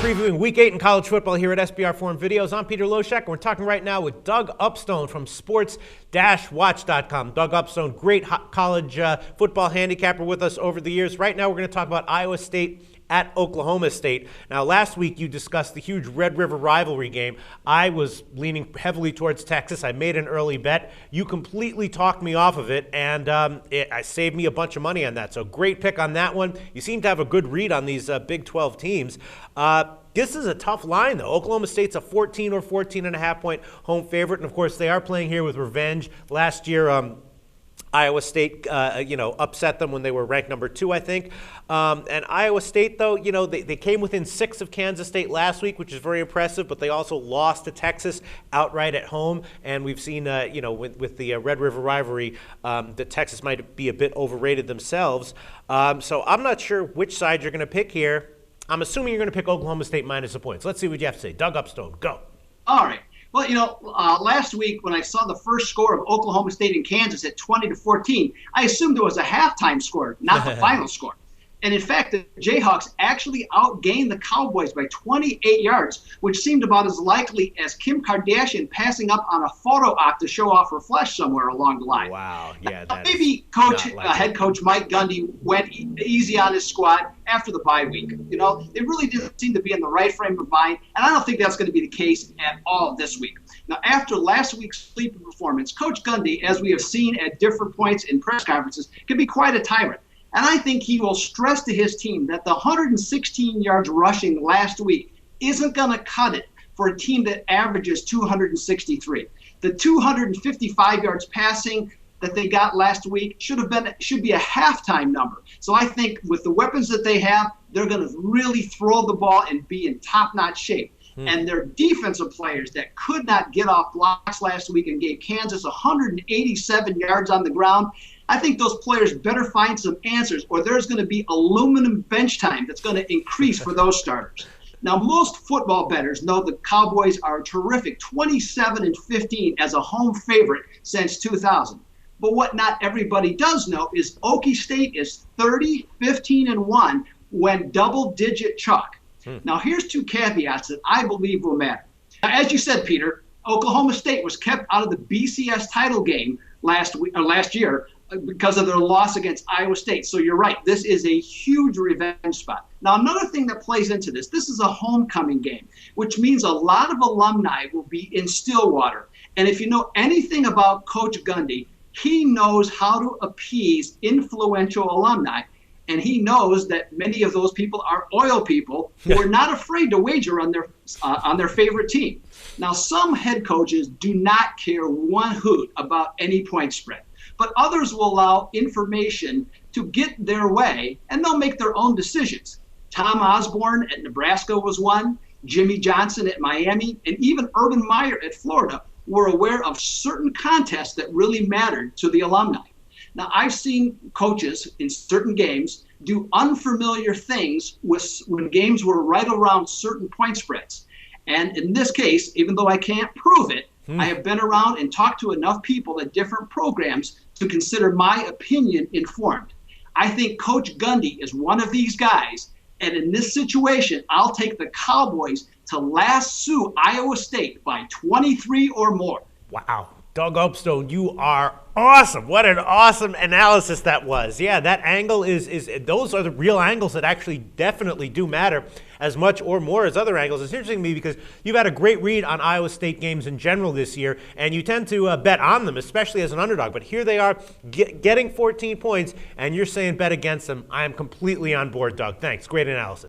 Previewing Week 8 in college football here at SBR Forum Videos. I'm Peter Loshak, and we're talking right now with Doug Upstone from sports-watch.com. Doug Upstone, great college football handicapper with us over the years. Right now we're going to talk about Iowa State at Oklahoma State. Now, last week you discussed the huge Red River rivalry game. I was leaning heavily towards Texas. I made an early bet. You completely talked me off of it, and it saved me a bunch of money on that. So great pick on that one. You seem to have a good read on these Big 12 teams. This is a tough line, though. Oklahoma State's a 14 or 14.5 point home favorite, and of course they are playing here with revenge. Last year, Iowa State, upset them when they were ranked number 2, I think. And Iowa State, though, they came within 6 of Kansas State last week, which is very impressive, but they also lost to Texas outright at home. And we've seen, with the Red River rivalry, that Texas might be a bit overrated themselves. So I'm not sure which side you're going to pick here. I'm assuming you're going to pick Oklahoma State minus the points. Let's see what you have to say. Doug Upstone, go. All right. Well, last week when I saw the first score of Oklahoma State and Kansas at 20-14, I assumed it was a halftime score, not the final score. And in fact, the Jayhawks actually outgained the Cowboys by 28 yards, which seemed about as likely as Kim Kardashian passing up on a photo op to show off her flesh somewhere along the line. Wow. Yeah. Maybe head coach Mike Gundy went easy on his squad after the bye week. They really didn't seem to be in the right frame of mind, and I don't think that's going to be the case at all this week. Now, after last week's sleeping performance, Coach Gundy, as we have seen at different points in press conferences, can be quite a tyrant. And I think he will stress to his team that the 116 yards rushing last week isn't going to cut it for a team that averages 263. The 255 yards passing that they got last week should be a halftime number. So I think with the weapons that they have, they're going to really throw the ball and be in top-notch shape. And their defensive players that could not get off blocks last week and gave Kansas 187 yards on the ground, I think those players better find some answers, or there's going to be aluminum bench time that's going to increase for those starters. Now, most football bettors know the Cowboys are terrific, 27-15 as a home favorite since 2000. But what not everybody does know is Okie State is 30-15-1 when double-digit chalk. Now, here's 2 caveats that I believe will matter. Now, as you said, Peter, Oklahoma State was kept out of the BCS title game last year because of their loss against Iowa State. So you're right. This is a huge revenge spot. Now, another thing that plays into this is a homecoming game, which means a lot of alumni will be in Stillwater. And if you know anything about Coach Gundy, he knows how to appease influential alumni. And he knows that many of those people are oil people who are not afraid to wager on their favorite team. Now, some head coaches do not care one hoot about any point spread, but others will allow information to get their way, and they'll make their own decisions. Tom Osborne at Nebraska was one, Jimmy Johnson at Miami, and even Urban Meyer at Florida were aware of certain contests that really mattered to the alumni. Now, I've seen coaches in certain games do unfamiliar things when games were right around certain point spreads. And in this case, even though I can't prove it, I have been around and talked to enough people at different programs to consider my opinion informed. I think Coach Gundy is one of these guys, and in this situation, I'll take the Cowboys to lasso Iowa State by 23 or more. Wow. Doug Upstone, you are awesome. What an awesome analysis that was. Yeah, that angle those are the real angles that actually definitely do matter as much or more as other angles. It's interesting to me because you've had a great read on Iowa State games in general this year, and you tend to bet on them, especially as an underdog. But here they are getting 14 points, and you're saying bet against them. I am completely on board, Doug. Thanks. Great analysis.